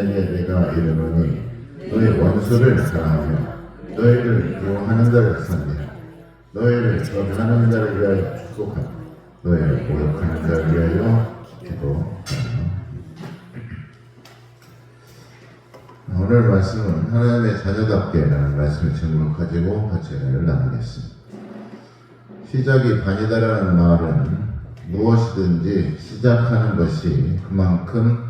내가 이르노니 너희 원수를 사랑하며 너희를 미워하는 자를 섬기라. 너희를 저주하는 자를 위하여 축복하며 너희를 모욕하는 자를 위하여 기도하라. 오늘 말씀은 하나님의 자녀답게라는 말씀을 제목으로 가지고 같이 은혜를 나누겠습니다. 시작이 반이다라는 말은 무엇이든지 시작하는 것이 그만큼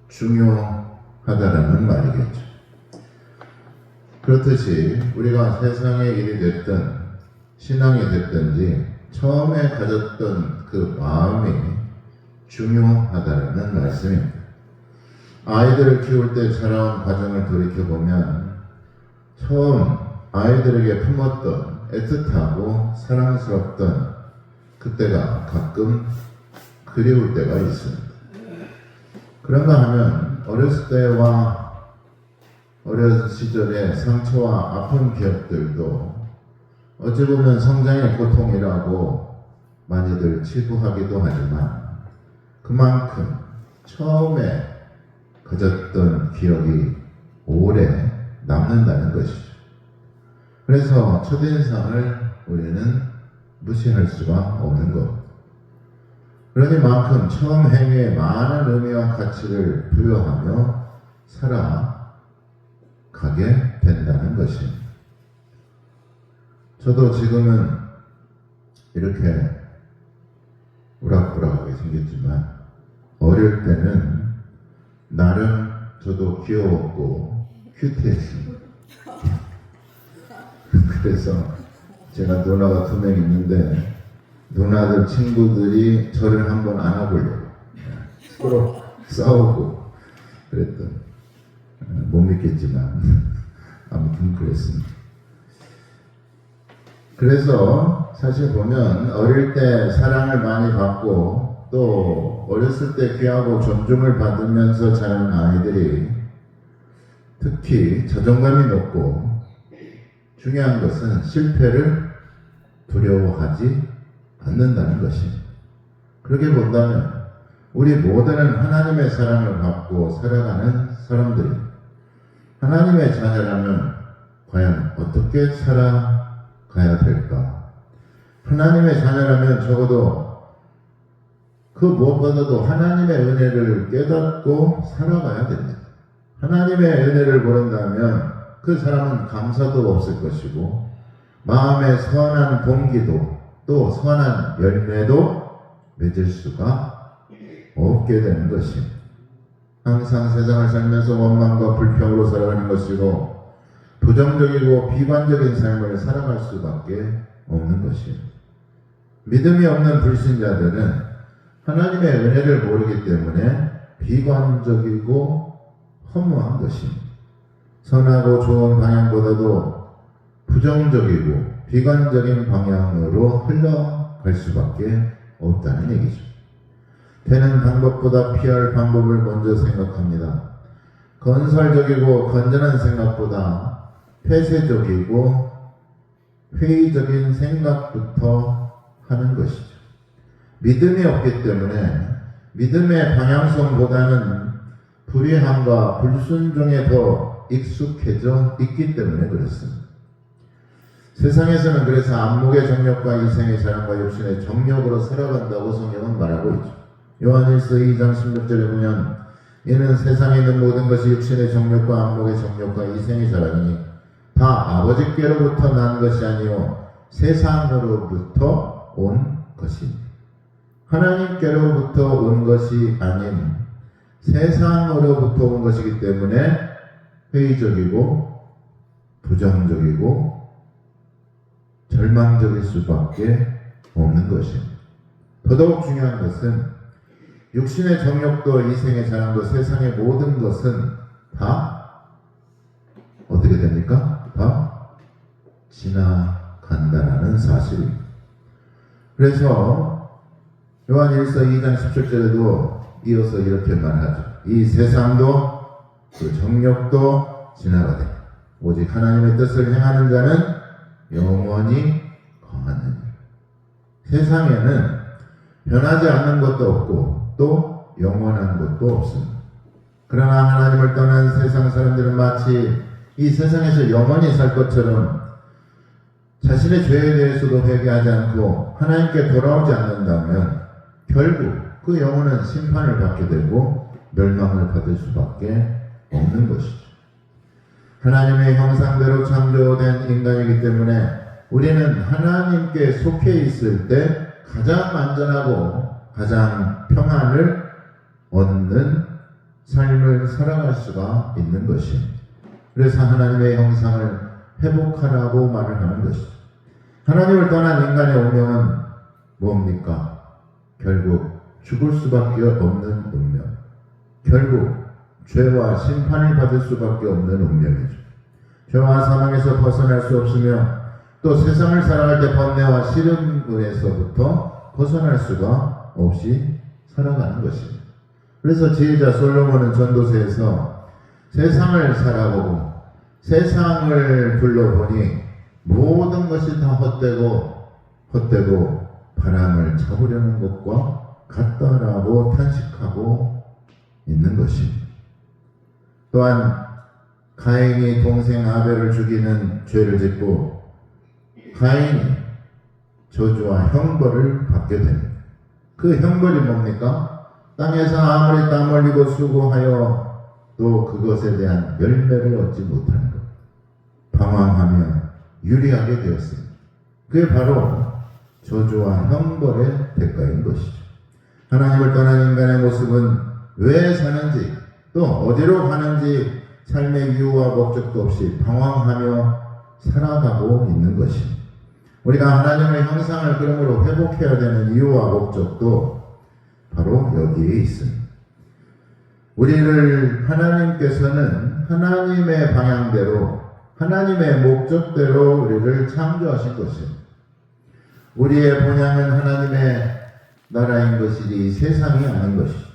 중요하다라는 말이겠죠. 그렇듯이 우리가 세상의 일이 됐든 신앙이 됐든지 처음에 가졌던 그 마음이 중요하다라는 말씀입니다. 아이들을 키울 때 자라온 과정을 돌이켜보면 처음 아이들에게 품었던 애틋하고 사랑스럽던 그때가 가끔 그리울 때가 있습니다. 그런가 하면 어렸을 때와 어렸을 시절의 상처와 아픈 기억들도 어찌 보면 성장의 고통이라고 많이들 치부하기도 하지만 그만큼 처음에 가졌던 기억이 오래 남는다는 것이죠. 그래서 첫인상을 우리는 무시할 수가 없는 것. 그러니만큼 처음 행위에 많은 의미와 가치를 부여하며 살아가게 된다는 것입니다. 저도 지금은 이렇게 우락부락하게 생겼지만 어릴 때는 나름 저도 귀여웠고 큐트했습니다. 그래서 제가 누나가 2명 있는데 누나들 친구들이 저를 한번 안아보려고 서로 싸우고 그랬던 못 믿겠지만 아무튼 그랬습니다. 그래서 사실 보면 어릴 때 사랑을 많이 받고 또 어렸을 때 귀하고 존중을 받으면서 자란 아이들이 특히 자존감이 높고 중요한 것은 실패를 두려워하지 않는다는 것입니다. 그렇게 본다면 우리 모두는 하나님의 사랑을 받고 살아가는 사람들입니다. 하나님의 자녀라면 과연 어떻게 살아가야 될까? 하나님의 자녀라면 적어도 그 무엇보다도 하나님의 은혜를 깨닫고 살아가야 됩니다. 하나님의 은혜를 모른다면 그 사람은 감사도 없을 것이고 마음의 선한 동기도 또 선한 열매도 맺을 수가 없게 되는 것입니다. 항상 세상을 살면서 원망과 불평으로 살아가는 것이고 부정적이고 비관적인 삶을 살아갈 수밖에 없는 것입니다. 믿음이 없는 불신자들은 하나님의 은혜를 모르기 때문에 비관적이고 허무한 것입니다. 선하고 좋은 방향보다도 부정적이고 비관적인 방향으로 흘러갈 수밖에 없다는 얘기죠. 되는 방법보다 피할 방법을 먼저 생각합니다. 건설적이고 건전한 생각보다 폐쇄적이고 회의적인 생각부터 하는 것이죠. 믿음이 없기 때문에 믿음의 방향성보다는 불의함과 불순종에 더 익숙해져 있기 때문에 그렇습니다. 세상에서는 그래서 안목의 정욕과 이생의 자랑과 욕심의 정욕으로 살아간다고 성경은 말하고 있죠. 요한일서 2장 16절에 보면 이는 세상에 있는 모든 것이 육신의 정욕과 안목의 정욕과 이생의 자랑이니 다 아버지께로부터 난 것이 아니요 세상으로부터 온 것입니다. 하나님께로부터 온 것이 아닌 세상으로부터 온 것이기 때문에 회의적이고 부정적이고 절망적일 수밖에 없는 것입니다. 더더욱 중요한 것은 육신의 정욕도 이생의 자랑도 세상의 모든 것은 다 어떻게 됩니까? 다 지나간다는 사실입니다. 그래서 요한일서 2장 17절에도 이어서 이렇게 말하죠. 이 세상도 그 정욕도 지나가되 오직 하나님의 뜻을 행하는 자는 영원히 거하느니라. 세상에는 변하지 않는 것도 없고 또 영원한 것도 없습니다. 그러나 하나님을 떠난 세상 사람들은 마치 이 세상에서 영원히 살 것처럼 자신의 죄에 대해서도 회개하지 않고 하나님께 돌아오지 않는다면 결국 그 영혼은 심판을 받게 되고 멸망을 받을 수밖에 없는 것이죠. 하나님의 형상대로 창조된 인간이기 때문에 우리는 하나님께 속해 있을 때 가장 안전하고 가장 평안을 얻는 삶을 살아갈 수가 있는 것입니다. 그래서 하나님의 형상을 회복하라고 말을 하는 것이죠. 하나님을 떠난 인간의 운명은 뭡니까? 결국 죽을 수밖에 없는 운명. 결국 죄와 심판을 받을 수밖에 없는 운명이죠. 죄와 사망에서 벗어날 수 없으며 또 세상을 살아갈 때 번뇌와 시름에서부터 벗어날 수가 없이 살아가는 것입니다. 그래서 지혜자 솔로몬은 전도서에서 세상을 살아보고 세상을 둘러보니 모든 것이 다 헛되고 바람을 잡으려는 것과 같다라고 탄식하고 있는 것입니다. 또한 가인이 동생 아벨을 죽이는 죄를 짓고 가인이 저주와 형벌을 받게 됩니다. 그 형벌이 뭡니까? 땅에서 아무리 땀 흘리고 수고하여 또 그것에 대한 열매를 얻지 못하는 것. 방황하며 유리하게 되었습니다. 그게 바로 저주와 형벌의 대가인 것이죠. 하나님을 떠난 인간의 모습은 왜 사는지 또 어디로 가는지 삶의 이유와 목적도 없이 방황하며 살아가고 있는 것입니다. 우리가 하나님의 형상을 그러므로 회복해야 되는 이유와 목적도 바로 여기에 있습니다. 우리를 하나님께서는 하나님의 방향대로 하나님의 목적대로 우리를 창조하신 것입니다. 우리의 본향은 하나님의 나라인 것이지 세상이 아닌 것이죠.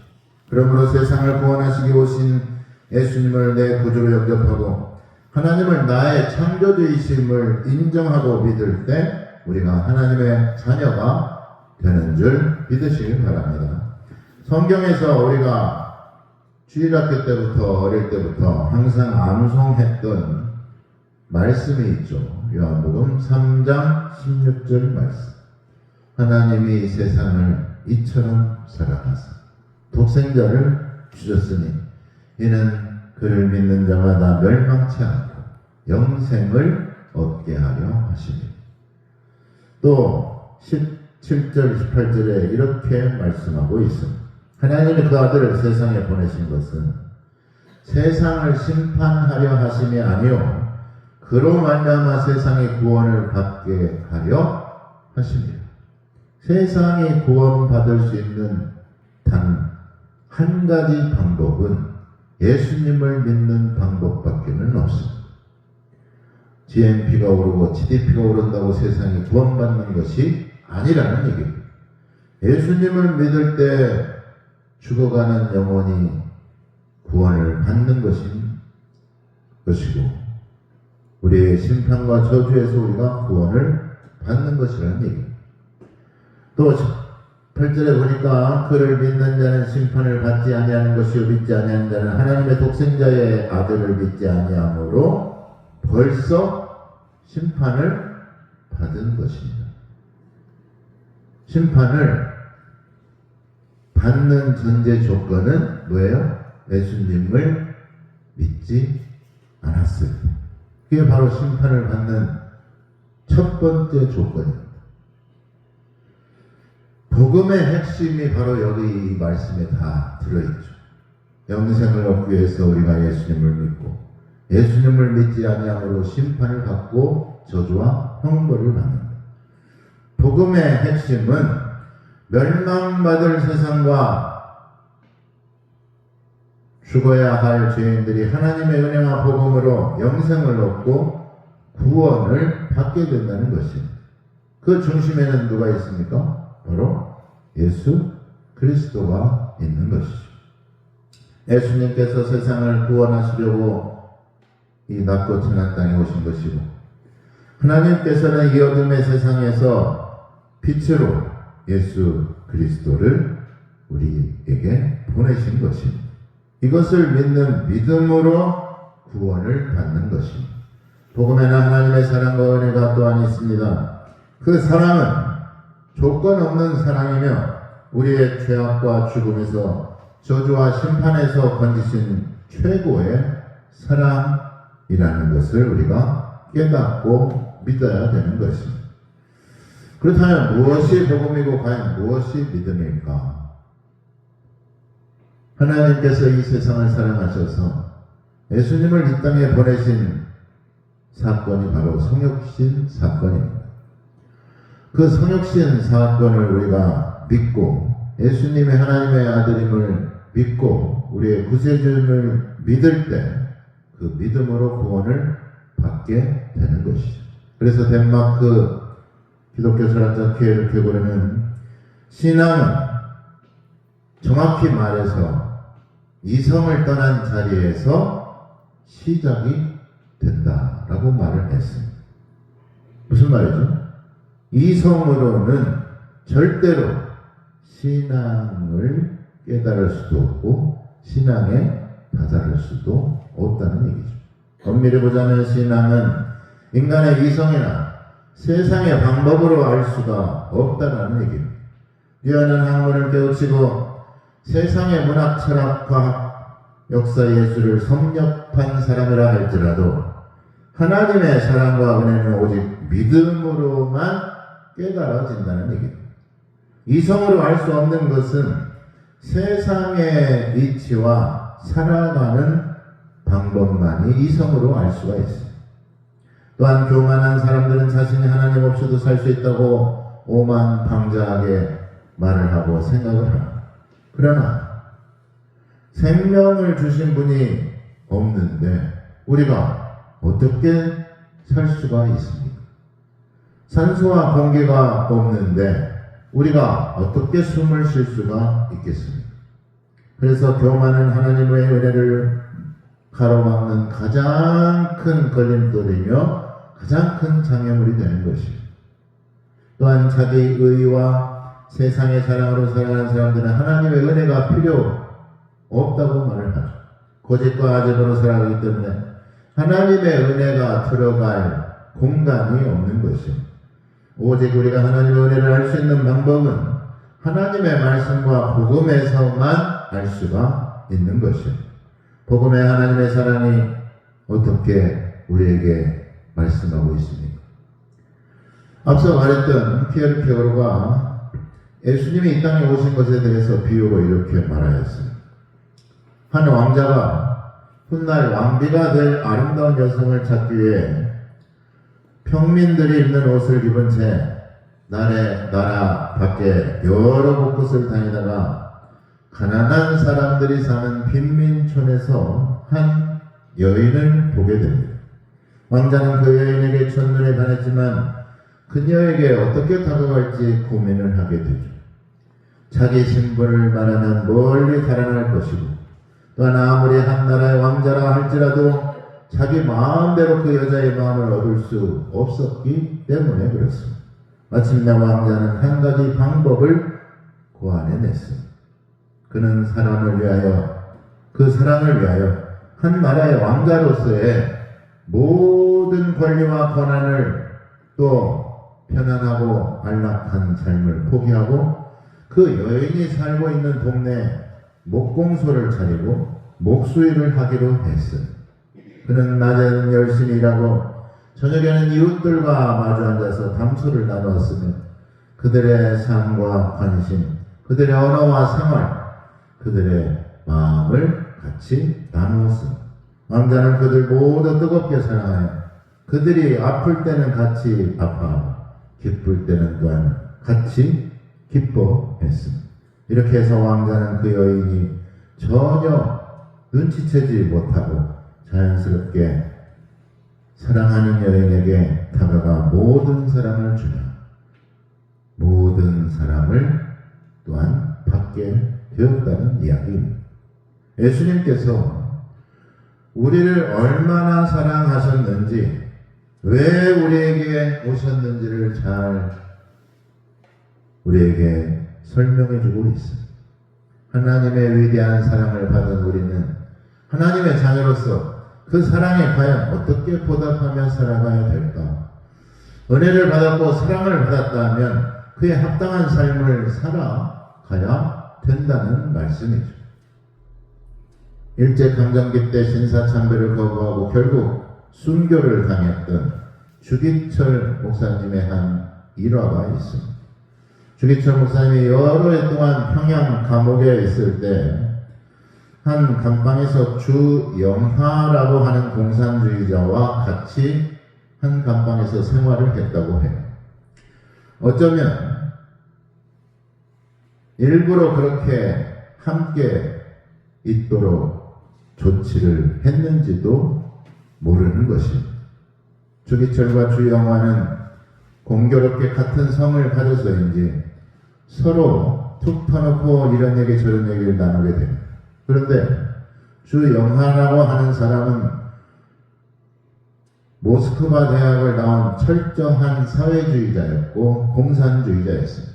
그러므로 세상을 구원하시기 오신 예수님을 내 구주로 영접하고 하나님을 나의 창조주이심을 인정하고 믿을 때 우리가 하나님의 자녀가 되는 줄 믿으시길 바랍니다. 성경에서 우리가 주일학교 때부터 어릴 때부터 항상 암송했던 말씀이 있죠. 요한복음 3장 16절 말씀. 하나님이 세상을 이처럼 사랑하사 독생자를 주셨으니 이는 그를 믿는 자마다 멸망치 않고 영생을 얻게 하려 하시니. 또 17절 18절에 이렇게 말씀하고 있습니다. 하나님이 그 아들을 세상에 보내신 것은 세상을 심판하려 하심이 아니요 그로 말미암아 세상의 구원을 받게 하려 하십니다. 세상이 구원받을 수 있는 단 한 가지 방법은 예수님을 믿는 방법밖에는 없습니다. GNP가 오르고 GDP가 오른다고 세상이 구원받는 것이 아니라는 얘기입니다. 예수님을 믿을 때 죽어가는 영혼이 구원을 받는 것이고 우리의 심판과 저주에서 우리가 구원을 받는 것이라는 얘기입니다. 또 8절에 보니까 그를 믿는 자는 심판을 받지 아니하는 것이요 믿지 아니하는 자는 하나님의 독생자의 아들을 믿지 아니하므로 벌써 심판을 받은 것입니다. 심판을 받는 전제 조건은 뭐예요? 예수님을 믿지 않았을 때. 그게 바로 심판을 받는 첫 번째 조건입니다. 복음의 핵심이 바로 여기 이 말씀에 다 들어있죠. 영생을 얻기 위해서 우리가 예수님을 믿고 예수님을 믿지 아니함으로 심판을 받고 저주와 형벌을 받는다. 복음의 핵심은 멸망받을 세상과 죽어야 할 죄인들이 하나님의 은혜와 복음으로 영생을 얻고 구원을 받게 된다는 것입니다. 그 중심에는 누가 있습니까? 바로 예수 그리스도가 있는 것이죠. 예수님께서 세상을 구원하시려고 이 낮고 천한 땅에 오신 것이고 하나님께서는 이 어둠의 세상에서 빛으로 예수 그리스도를 우리에게 보내신 것입니다. 이것을 믿는 믿음으로 구원을 받는 것입니다. 복음에는 하나님의 사랑과 은혜가 또한 있습니다. 그 사랑은 조건 없는 사랑이며 우리의 죄악과 죽음에서 저주와 심판에서 건지신 최고의 사랑이라는 것을 우리가 깨닫고 믿어야 되는 것입니다. 그렇다면 무엇이 복음이고 과연 무엇이 믿음일까? 하나님께서 이 세상을 사랑하셔서 예수님을 이 땅에 보내신 사건이 바로 성육신 사건입니다. 그 성육신 사건을 우리가 믿고 예수님의 하나님의 아들임을 믿고 우리의 구세주임을 믿을 때 그 믿음으로 구원을 받게 되는 것이죠. 그래서 덴마크 기독교 철학자 피에르 쾌고르는 신앙은 정확히 말해서 이성을 떠난 자리에서 시작이 된다라고 말을 했습니다. 무슨 말이죠? 이성으로는 절대로 신앙을 깨달을 수도 없고 신앙에 다다를 수도 없다는 얘기죠. 엄밀히 보자면 신앙은 인간의 이성이나 세상의 방법으로 알 수가 없다는 얘기입니다. 뛰어난 학문을 깨우치고 세상의 문학, 철학, 과학, 역사, 예술을 섭렵한 사람이라 할지라도 하나님의 사랑과 은혜는 오직 믿음으로만 깨달아진다는 얘기입니다. 이성으로 알 수 없는 것은 세상의 이치와 살아가는 방법만이 이성으로 알 수가 있습니다. 또한 교만한 사람들은 자신이 하나님 없이도 살 수 있다고 오만방자하게 말을 하고 생각을 합니다. 그러나 생명을 주신 분이 없는데 우리가 어떻게 살 수가 있습니까? 산소와 공기가 없는데 우리가 어떻게 숨을 쉴 수가 있겠습니까? 그래서 교만은 하나님의 은혜를 가로막는 가장 큰 걸림돌이며 가장 큰 장애물이 되는 것입니다. 또한 자기 의와 세상의 사랑으로 살아가는 사람들은 하나님의 은혜가 필요 없다고 말을 하죠. 고집과 아집으로 살아가기 때문에 하나님의 은혜가 들어갈 공간이 없는 것입니다. 오직 우리가 하나님의 은혜를 알 수 있는 방법은 하나님의 말씀과 복음에서만 알 수가 있는 것입니다. 복음의 하나님의 사랑이 어떻게 우리에게 말씀하고 있습니까? 앞서 말했던 피에르 쾌고르가 예수님이 이 땅에 오신 것에 대해서 비유로 이렇게 말하였습니다. 한 왕자가 훗날 왕비가 될 아름다운 여성을 찾기 위해 평민들이 입는 옷을 입은 채 나라 밖에 여러 곳을 다니다가 가난한 사람들이 사는 빈민촌에서 한 여인을 보게 됩니다. 왕자는 그 여인에게 첫눈에 반했지만 그녀에게 어떻게 다가갈지 고민을 하게 되죠. 자기 신분을 말하면 멀리 달아날 것이고 또한 아무리 한 나라의 왕자라 할지라도 자기 마음대로 그 여자의 마음을 얻을 수 없었기 때문에 그렇습니다. 마침내 왕자는 한 가지 방법을 고안해냈습니다. 그는 사람을 위하여, 그 사랑을 위하여 한 나라의 왕자로서의 모든 권리와 권한을 또 편안하고 안락한 삶을 포기하고 그 여인이 살고 있는 동네에 목공소를 차리고 목수일을 하기로 했습니다. 그는 낮에는 열심히 일하고 저녁에는 이웃들과 마주 앉아서 담소를 나누었으며 그들의 삶과 관심, 그들의 언어와 생활, 그들의 마음을 같이 나누었습니다. 왕자는 그들 모두 뜨겁게 사랑하여 그들이 아플 때는 같이 아파하고 기쁠 때는 또한 같이 기뻐했습니다. 이렇게 해서 왕자는 그 여인이 전혀 눈치채지 못하고 자연스럽게 사랑하는 여인에게 다가가 모든 사랑을 주며 모든 사랑을 또한 받게 되었다는 이야기입니다. 예수님께서 우리를 얼마나 사랑하셨는지, 왜 우리에게 오셨는지를 잘 우리에게 설명해 주고 있습니다. 하나님의 위대한 사랑을 받은 우리는 하나님의 자녀로서 그 사랑에 과연 어떻게 보답하며 살아가야 될까? 은혜를 받았고 사랑을 받았다면 그에 합당한 삶을 살아가야 된다는 말씀이죠. 일제강점기 때 신사참배를 거부하고 결국 순교를 당했던 주기철 목사님의 한 일화가 있습니다. 주기철 목사님이 여러 해 동안 평양 감옥에 있을 때 한 감방에서 주영하라고 하는 공산주의자와 같이 한 감방에서 생활을 했다고 해요. 어쩌면 일부러 그렇게 함께 있도록 조치를 했는지도 모르는 것입니다. 주기철과 주영하는 공교롭게 같은 성을 가져서인지 서로 툭 터놓고 이런 얘기 저런 얘기를 나누게 됩니다. 그런데 주영하라고 하는 사람은 모스크바 대학을 나온 철저한 사회주의자였고 공산주의자였습니다.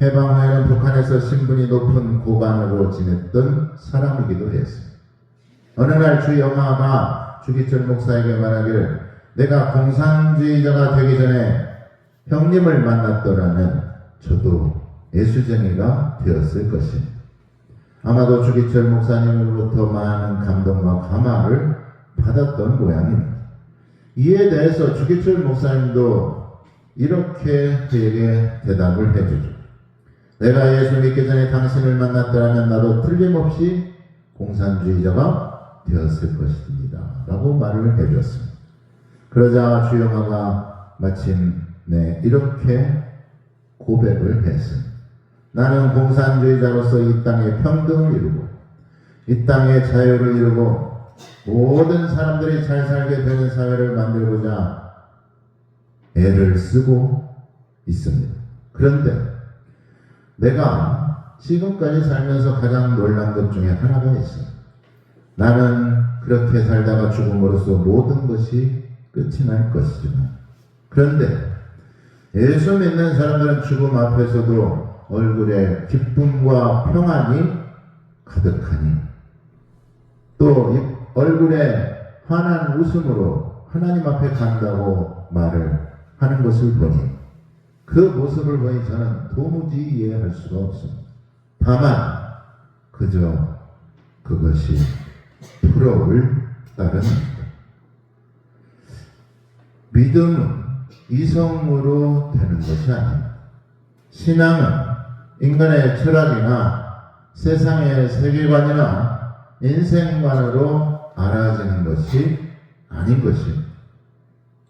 해방 후에는 북한에서 신분이 높은 고관으로 지냈던 사람이기도 했습니다. 어느 날 주영하가 주기철 목사에게 말하기를 내가 공산주의자가 되기 전에 형님을 만났더라면 저도 예수쟁이가 되었을 것입니다. 아마도 주기철 목사님으로부터 많은 감동과 감화를 받았던 모양입니다. 이에 대해서 주기철 목사님도 이렇게 그에게 대답을 해주죠. 내가 예수 믿기 전에 당신을 만났더라면 나도 틀림없이 공산주의자가 되었을 것입니다. 라고 말을 해주었습니다. 그러자 주영아가 마침내 이렇게 고백을 했습니다. 나는 공산주의자로서 이 땅의 평등을 이루고 이 땅의 자유를 이루고 모든 사람들이 잘 살게 되는 사회를 만들고자 애를 쓰고 있습니다. 그런데 내가 지금까지 살면서 가장 놀란 것 중에 하나가 있어요. 나는 그렇게 살다가 죽음으로써 모든 것이 끝이 날 것이지만 그런데 예수 믿는 사람들은 죽음 앞에서도 얼굴에 기쁨과 평안이 가득하니 또 이 얼굴에 환한 웃음으로 하나님 앞에 간다고 말을 하는 것을 보니 그 모습을 보니 저는 도무지 이해할 수가 없습니다. 다만 그저 그것이 부러울 따름입니다. 믿음은 이성으로 되는 것이 아닙니다. 신앙은 인간의 철학이나 세상의 세계관이나 인생관으로 알아지는 것이 아닌 것입니다.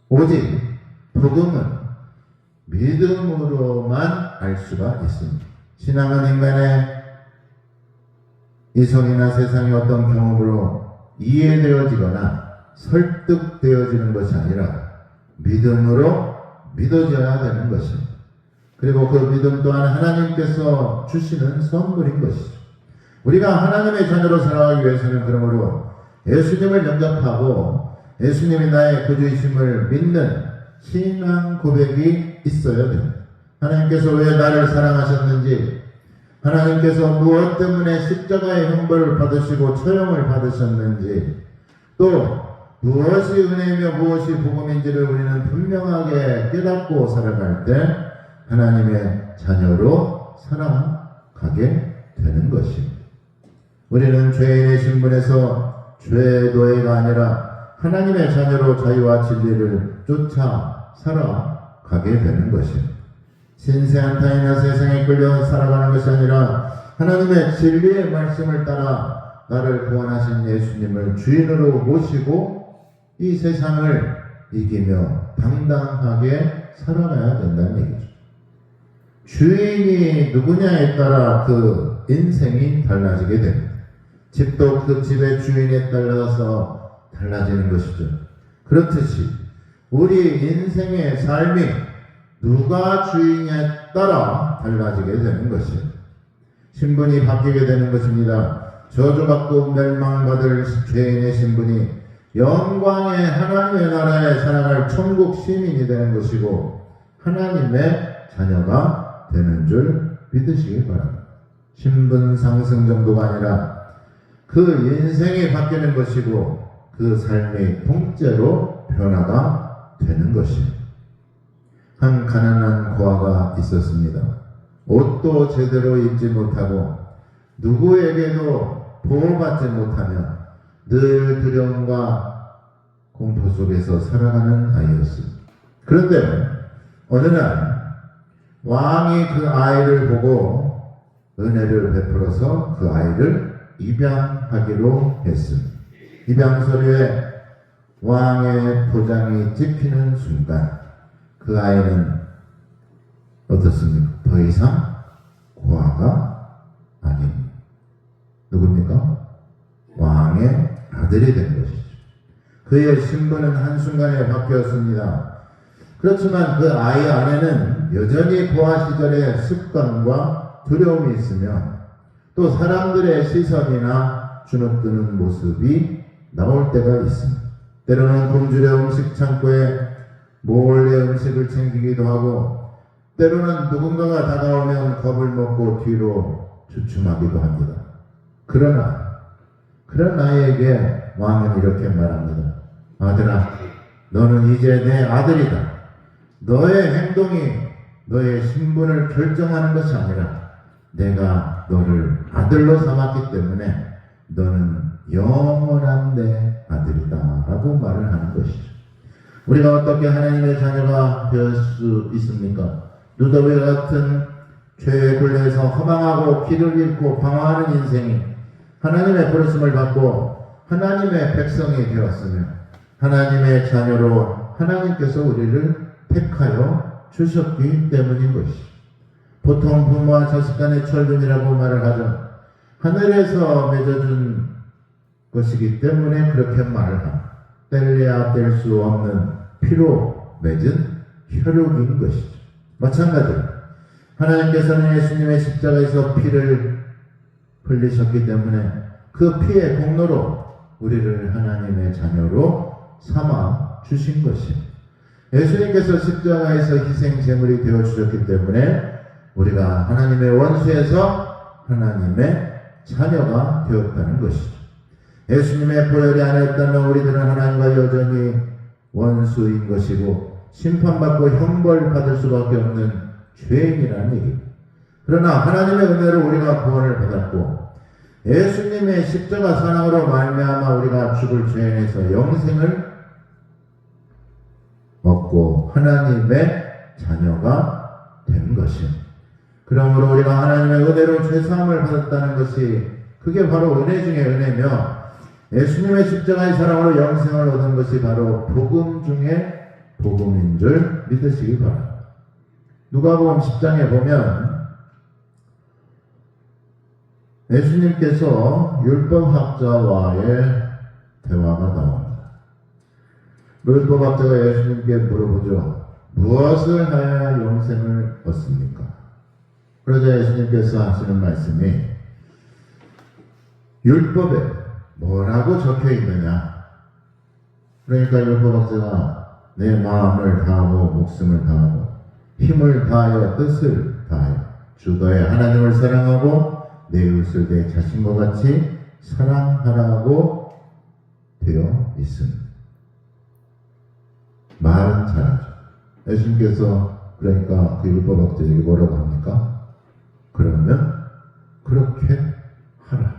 오직 복음은 믿음으로만 알 수가 있습니다. 신앙은 인간의 이성이나 세상의 어떤 경험으로 이해되어지거나 설득되어지는 것이 아니라 믿음으로 믿어져야 되는 것입니다. 그리고 그 믿음 또한 하나님께서 주시는 선물인 것이죠. 우리가 하나님의 자녀로 살아가기 위해서는 그러므로 예수님을 영접하고 예수님이 나의 구주이심을 믿는 신앙 고백이 있어야 됩니다. 하나님께서 왜 나를 사랑하셨는지, 하나님께서 무엇 때문에 십자가의 형벌을 받으시고 처형을 받으셨는지, 또 무엇이 은혜이며 무엇이 복음인지를 우리는 분명하게 깨닫고 살아갈 때 하나님의 자녀로 살아가게 되는 것입니다. 우리는 죄인의 신분에서 죄의 노예가 아니라 하나님의 자녀로 자유와 진리를 쫓아 살아가게 되는 것입니다. 신세한 타인이나 세상에 끌려 살아가는 것이 아니라 하나님의 진리의 말씀을 따라 나를 구원하신 예수님을 주인으로 모시고 이 세상을 이기며 당당하게 살아가야 된다는 얘기죠. 주인이 누구냐에 따라 그 인생이 달라지게 됩니다. 집도 그 집의 주인에 따라서 달라지는 것이죠. 그렇듯이 우리 인생의 삶이 누가 주인에 따라 달라지게 되는 것입니다. 신분이 바뀌게 되는 것입니다. 저주받고 멸망받을 죄인의 신분이 영광의 하나님의 나라에 살아갈 천국 시민이 되는 것이고 하나님의 자녀가 되는 줄 믿으시기 바랍니다. 신분 상승 정도가 아니라 그 인생이 바뀌는 것이고 그 삶이 통째로 변화가 되는 것입니다. 한 가난한 고아가 있었습니다. 옷도 제대로 입지 못하고 누구에게도 보호받지 못하며 늘 두려움과 공포 속에서 살아가는 아이였습니다. 그런데 어느 날 왕이 그 아이를 보고 은혜를 베풀어서 그 아이를 입양하기로 했습니다. 입양 서류에 왕의 도장이 찍히는 순간 그 아이는 어떻습니까? 더 이상 고아가 아닙니다. 누굽니까? 왕의 아들이 된 것이죠. 그의 신분은 한순간에 바뀌었습니다. 그렇지만 그 아이 안에는 여전히 고아 시절의 습관과 두려움이 있으며 또 사람들의 시선이나 주눅드는 모습이 나올 때가 있습니다. 때로는 굶주려 음식 창고에 몰래 음식을 챙기기도 하고 때로는 누군가가 다가오면 겁을 먹고 뒤로 주춤하기도 합니다. 그러나 그런 아이에게 왕은 이렇게 말합니다. 아들아, 너는 이제 내 아들이다. 너의 행동이 너의 신분을 결정하는 것이 아니라 내가 너를 아들로 삼았기 때문에 너는 영원한 내 아들이다 라고 말을 하는 것이죠. 우리가 어떻게 하나님의 자녀가 될 수 있습니까? 누더비 같은 죄의 굴레에서 허망하고 길을 잃고 방황하는 인생이 하나님의 부르심을 받고 하나님의 백성이 되었으며 하나님의 자녀로 하나님께서 우리를 택하여 주셨기 때문인 것이죠. 보통 부모와 자식 간의 철분이라고 말을 하죠. 하늘에서 맺어준 것이기 때문에 그렇게 말을 합니다. 뗄래야 뗄 수 없는 피로 맺은 혈육인 것이죠. 마찬가지로 하나님께서는 예수님의 십자가에서 피를 흘리셨기 때문에 그 피의 공로로 우리를 하나님의 자녀로 삼아 주신 것입니다. 예수님께서 십자가에서 희생 제물이 되어 주셨기 때문에 우리가 하나님의 원수에서 하나님의 자녀가 되었다는 것이죠. 예수님의 보혈이 아니었다면 우리들은 하나님과 여전히 원수인 것이고 심판받고 형벌받을 수밖에 없는 죄인이라는 얘기입니다. 그러나 하나님의 은혜로 우리가 구원을 받았고 예수님의 십자가 사랑으로 말미암아 우리가 죽을 죄인에서 영생을 얻고 하나님의 자녀가 된 것입니다. 그러므로 우리가 하나님의 은혜로 죄사함을 받았다는 것이 그게 바로 은혜 중에 은혜며 예수님의 십자가의 사랑으로 영생을 얻은 것이 바로 복음 중에 복음인 줄 믿으시기 바랍니다. 누가복음 10장에 보면 예수님께서 율법학자와의 대화가 나옵니다. 율법학자가 예수님께 물어보죠. 무엇을 하여야 영생을 얻습니까? 그러자 예수님께서 하시는 말씀이 율법에 뭐라고 적혀 있느냐? 그러니까 율법학자가 내 마음을 다하고 목숨을 다하고 힘을 다하여 뜻을 다하여 주 너의 하나님을 사랑하고 내 이웃을 내 자신과 같이 사랑하라고 되어 있습니다. 말은 잘하죠. 예수님께서 그러니까 그 율법학자에게 뭐라고 합니까? 그러면 그렇게 하라.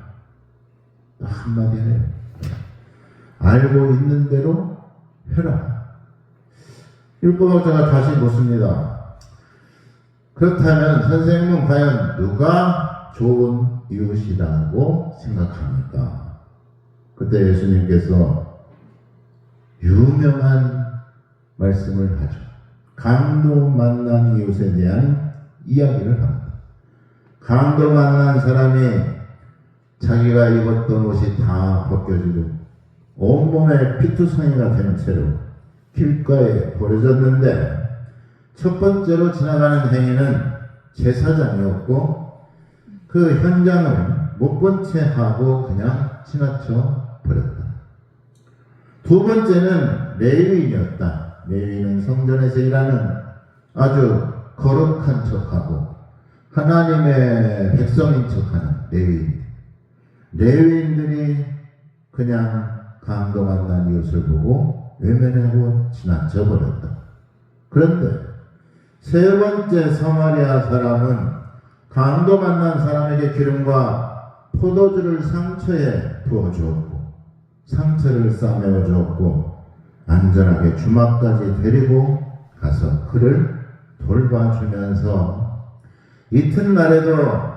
한마디 해요. 알고 있는 대로 해라. 율법학자가 다시 묻습니다. 그렇다면 선생님은 과연 누가 좋은 이웃이라고 생각합니까? 그때 예수님께서 유명한 말씀을 하죠. 강도 만난 이웃에 대한 이야기를 합니다. 강도 만난 사람이 자기가 입었던 옷이 다 벗겨지고 온몸에 피투성이가 된 채로 길가에 버려졌는데 첫 번째로 지나가는 행인은 제사장이었고 그 현장을 못 본 채 하고 그냥 지나쳐 버렸다. 두 번째는 레위인이었다. 레위인은 성전에서 일하는 아주 거룩한 척하고 하나님의 백성인 척하는 레위인들이 그냥 강도 만난 이웃을 보고 외면하고 지나쳐 버렸다. 그런데 세 번째 사마리아 사람은 강도 만난 사람에게 기름과 포도주를 상처에 부어주었고 상처를 싸매어 주었고 안전하게 주막까지 데리고 가서 그를 돌봐주면서 이튿날에도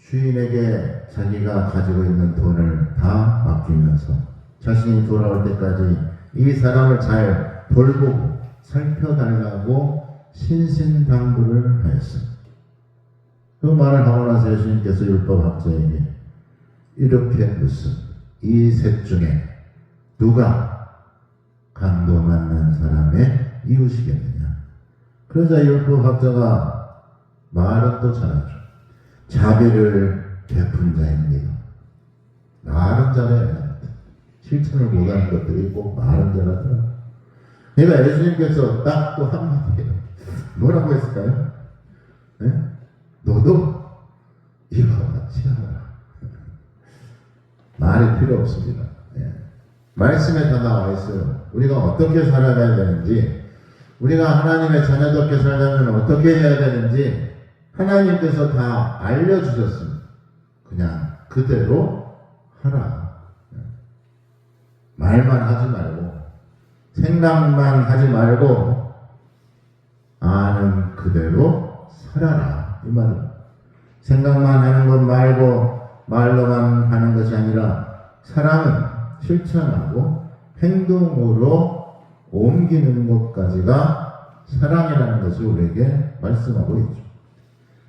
주인에게 자기가 가지고 있는 돈을 다 맡기면서 자신이 돌아올 때까지 이 사람을 잘 돌보고 살펴달라고 신신당부를 하였습니다. 그 말을 하고 나서 예수님께서 율법학자에게 이렇게 묻습니다. 이 셋 중에 누가 강도 만난 사람의 이웃이겠느냐? 그러자 율법학자가 말은 또 잘하죠. 자비를 베푼 자입니다. 말은 잘해요. 실천을 못하는 것들이 꼭 말은 잘하더라고요. 그러니까 예수님께서 딱 또 한마디 해요. 뭐라고 했을까요? 네? 너도 이와 같이 하라. 말이 필요 없습니다. 네. 말씀에 다 나와 있어요. 우리가 어떻게 살아가야 되는지, 우리가 하나님의 자녀답게 살려면 어떻게 해야 되는지 하나님께서 다 알려주셨습니다. 그냥 그대로 하라. 말만 하지 말고 생각만 하지 말고 아는 그대로 살아라. 이 말은 생각만 하는 것 말고 말로만 하는 것이 아니라 사랑은 실천하고 행동으로 옮기는 것까지가 사랑이라는 것을 우리에게 말씀하고 있죠.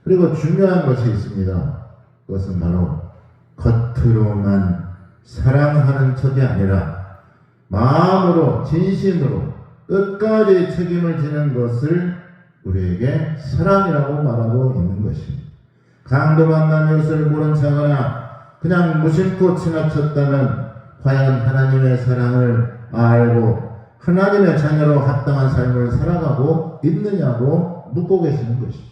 그리고 중요한 것이 있습니다. 그것은 바로 겉으로만 사랑하는 척이 아니라 마음으로 진심으로 끝까지 책임을 지는 것을 우리에게 사랑이라고 말하고 있는 것입니다. 강도 만난 이웃을 모른 척하거나 그냥 무심코 지나쳤다면 과연 하나님의 사랑을 알고 하나님의 자녀로 합당한 삶을 살아가고 있느냐고 묻고 계시는 것이죠.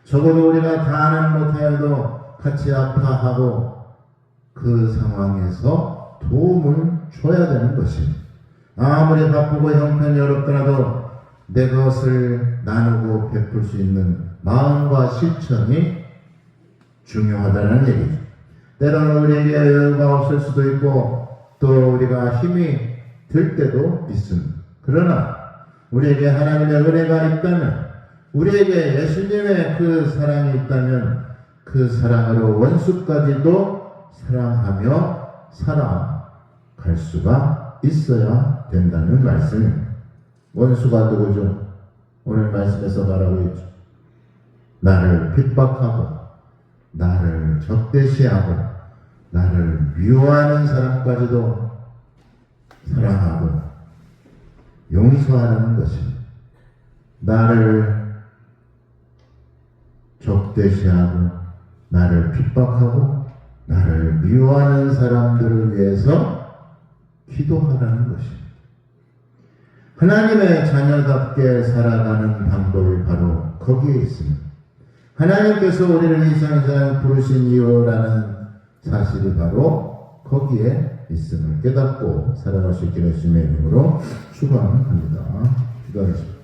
적어도 우리가 다는 못하여도 같이 아파하고 그 상황에서 도움을 줘야 되는 것입니다. 아무리 바쁘고 형편이 어렵더라도 내 것을 나누고 베풀 수 있는 마음과 실천이 중요하다는 얘기죠. 때로는 우리에게 여유가 없을 수도 있고 또 우리가 힘이 들 때도 있습니다. 그러나 우리에게 하나님의 은혜가 있다면, 우리에게 예수님의 그 사랑이 있다면 그 사랑으로 원수까지도 사랑하며 살아갈 수가 있어야 된다는 말씀입니다. 원수가 누구죠? 오늘 말씀에서 말하고 있죠. 나를 핍박하고 나를 적대시하고 나를 미워하는 사람까지도 사랑하고 용서하라는 것입니다. 나를 적대시하고 나를 핍박하고 나를 미워하는 사람들을 위해서 기도하라는 것입니다. 하나님의 자녀답게 살아가는 방법이 바로 거기에 있습니다. 하나님께서 우리를 이 세상에 부르신 이유라는 사실이 바로 거기에 있음을 깨닫고 살아갈 수 있게 되심의 이름으로 축원합니다. 기도하겠습니다.